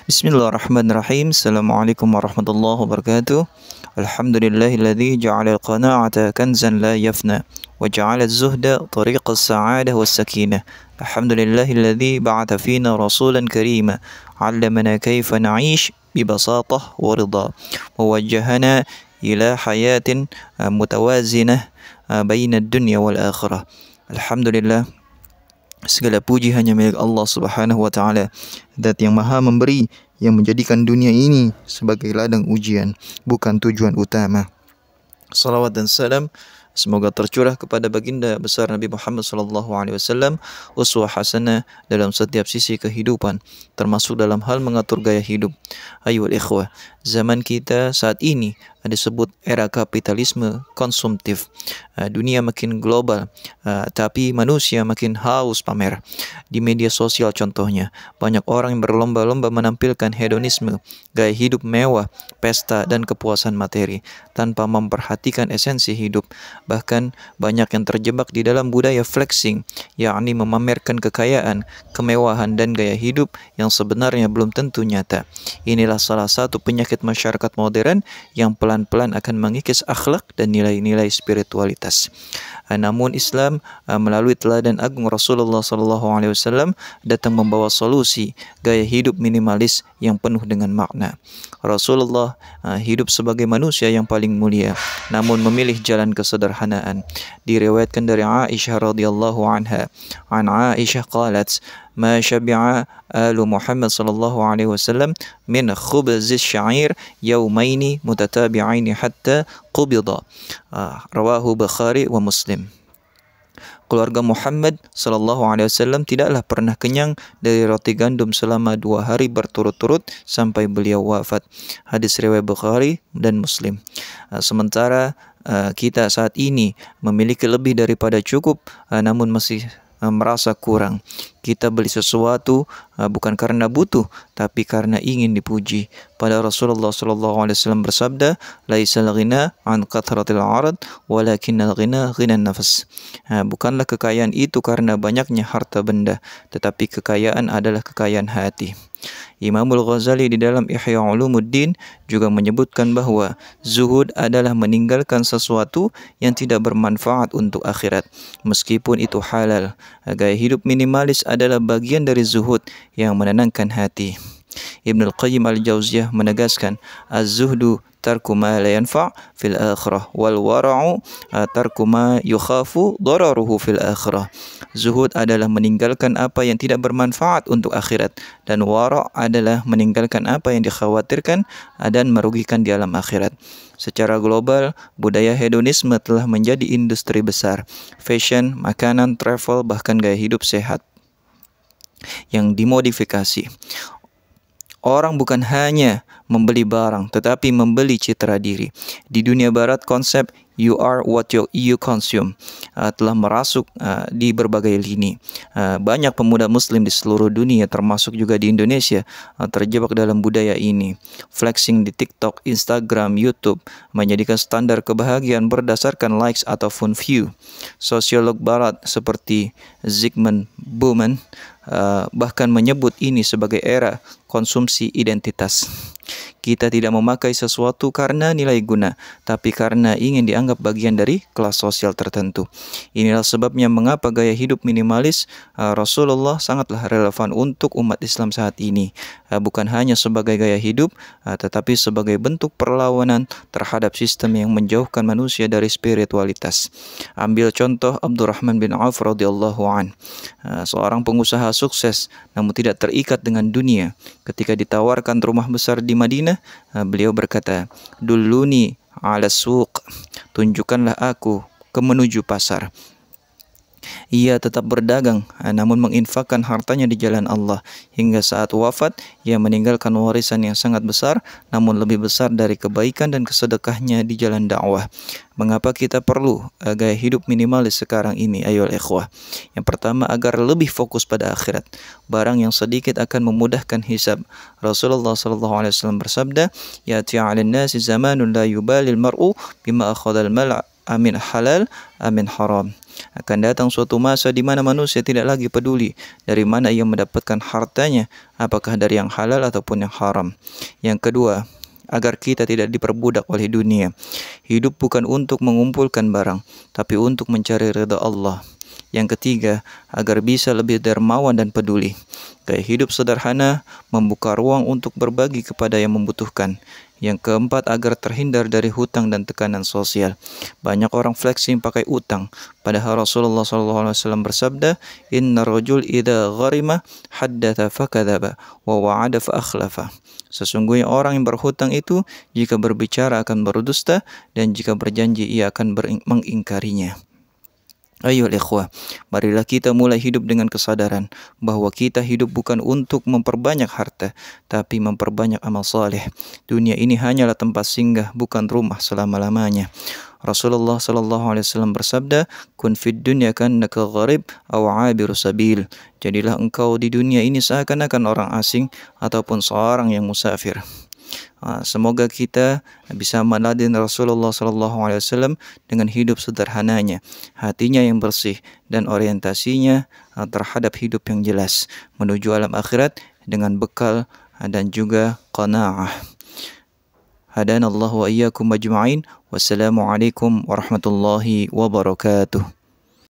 Bismillahirrahmanirrahim. Assalamualaikum warahmatullahi wabarakatuh. Alhamdulillahilladzi ja'ala al-qana'ata kanzan la yafna wa ja'ala az-zuhda tariqa as-sa'adah was-sakinah. Alhamdulillahilladzi ba'atha fina rasulan karima 'allamana kaifa na'ish bi basatah wa ridha wa wajjahana ila hayatin mutawazinah baina ad-dunya wal akhirah. Alhamdulillah, segala puji hanya milik Allah Subhanahu wa taala, Zat yang Maha Memberi, yang menjadikan dunia ini sebagai ladang ujian, bukan tujuan utama. Salawat dan salam semoga tercurah kepada baginda besar Nabi Muhammad SAW, uswah hasanah dalam setiap sisi kehidupan, termasuk dalam hal mengatur gaya hidup. Ayo ikhwah, zaman kita saat ini disebut era kapitalisme konsumtif. Dunia makin global, tapi manusia makin haus pamer. Di media sosial contohnya, banyak orang yang berlomba-lomba menampilkan hedonisme, gaya hidup mewah, pesta, dan kepuasan materi, tanpa memperhatikan esensi hidup. Bahkan banyak yang terjebak di dalam budaya flexing, yakni memamerkan kekayaan, kemewahan, dan gaya hidup yang sebenarnya belum tentu nyata. Inilah salah satu penyakit masyarakat modern yang pelan-pelan akan mengikis akhlak dan nilai-nilai spiritualitas. Namun Islam melalui teladan agung Rasulullah SAW datang membawa solusi gaya hidup minimalis yang penuh dengan makna. Rasulullah hidup sebagai manusia yang paling mulia, namun memilih jalan kesederhanaan. Diriwayatkan dari Aisyah radhiyallahu anha, an Aisyah qalat, ما شبع آل محمد صلى الله عليه وسلم من خبز الشعير يومين متتابعين حتى قبض. رواه Bukhari wa Muslim. Keluarga Muhammad Sallallahu Alaihi Wasallam tidaklah pernah kenyang dari roti gandum selama 2 hari berturut-turut sampai beliau wafat. Hadis riwayat Bukhari dan Muslim. Sementara kita saat ini memiliki lebih daripada cukup, namun masih merasa kurang. Kita beli sesuatu bukan karena butuh, tapi karena ingin dipuji. Pada Rasulullah SAW bersabda, "Laisal ghina an kathratil 'arad, walakinnal ghina ghinan nafs." Bukanlah kekayaan itu karena banyaknya harta benda, tetapi kekayaan adalah kekayaan hati. Imamul Ghazali di dalam Ihya Ulumuddin juga menyebutkan bahwa zuhud adalah meninggalkan sesuatu yang tidak bermanfaat untuk akhirat, meskipun itu halal. Gaya hidup minimalis adalah bagian dari zuhud yang menenangkan hati. Ibnul Qayyim al-Jauziyah menegaskan, az-zuhdu tarku ma la yanfa' fil akhirah wal wara'u tarku ma yukhafu dararuhu fil akhirah. Zuhud adalah meninggalkan apa yang tidak bermanfaat untuk akhirat, dan wara' adalah meninggalkan apa yang dikhawatirkan dan merugikan di alam akhirat. Secara global, budaya hedonisme telah menjadi industri besar. Fashion, makanan, travel, bahkan gaya hidup sehat yang dimodifikasi. Orang bukan hanya membeli barang, tetapi membeli citra diri. Di dunia barat, konsep "you are what you consume" telah merasuk di berbagai lini. Banyak pemuda muslim di seluruh dunia, termasuk juga di Indonesia, terjebak dalam budaya ini. Flexing di TikTok, Instagram, YouTube menjadikan standar kebahagiaan berdasarkan likes ataupun view. Sosiolog barat seperti Zygmunt Bauman bahkan menyebut ini sebagai era konsumsi identitas. Kita tidak memakai sesuatu karena nilai guna, tapi karena ingin dianggap bagian dari kelas sosial tertentu. Inilah sebabnya mengapa gaya hidup minimalis Rasulullah sangatlah relevan untuk umat Islam saat ini. Bukan hanya sebagai gaya hidup, tetapi sebagai bentuk perlawanan terhadap sistem yang menjauhkan manusia dari spiritualitas. Ambil contoh Abdurrahman bin Auf radhiyallahu an, seorang pengusaha sukses namun tidak terikat dengan dunia. Ketika ditawarkan rumah besar di Madinah, beliau berkata, "Dulluni ala suq," tunjukkanlah aku ke menuju pasar. Ia tetap berdagang, namun menginfakkan hartanya di jalan Allah. Hingga saat wafat, ia meninggalkan warisan yang sangat besar, namun lebih besar dari kebaikan dan kesedekahnya di jalan dakwah. Mengapa kita perlu gaya hidup minimalis sekarang ini? Ayo ikhwah. Yang pertama, agar lebih fokus pada akhirat. Barang yang sedikit akan memudahkan hisab. Rasulullah SAW bersabda, "Ya'ti 'alan nasi zamanun la yubalil mar'u bima akhadhal mal' amin halal amin haram." Akan datang suatu masa di mana manusia tidak lagi peduli dari mana ia mendapatkan hartanya, apakah dari yang halal ataupun yang haram. Yang kedua, agar kita tidak diperbudak oleh dunia. Hidup bukan untuk mengumpulkan barang, tapi untuk mencari ridha Allah. Yang ketiga, agar bisa lebih dermawan dan peduli. Gaya hidup sederhana membuka ruang untuk berbagi kepada yang membutuhkan. Yang keempat, agar terhindar dari hutang dan tekanan sosial. Banyak orang flexing pakai utang, padahal Rasulullah SAW bersabda, "Inna rajul idza gharima haddatha fakadzaba wa wa'ada fa akhlafa." Sesungguhnya orang yang berhutang itu jika berbicara akan berdusta dan jika berjanji ia akan mengingkarinya. Ayo ikhwah, marilah kita mulai hidup dengan kesadaran bahwa kita hidup bukan untuk memperbanyak harta, tapi memperbanyak amal saleh. Dunia ini hanyalah tempat singgah, bukan rumah selama-lamanya. Rasulullah SAW bersabda, "Kun fid dunya kannaka gharib aw 'abiru sabil." Jadilah engkau di dunia ini seakan-akan orang asing ataupun seorang yang musafir. Semoga kita bisa meneladani Rasulullah SAW dengan hidup sederhananya, hatinya yang bersih dan orientasinya terhadap hidup yang jelas menuju alam akhirat dengan bekal dan juga qanaah. Hadanallahu wa iyyakum ajma'in. Wassalamualaikum warahmatullahi wabarakatuh.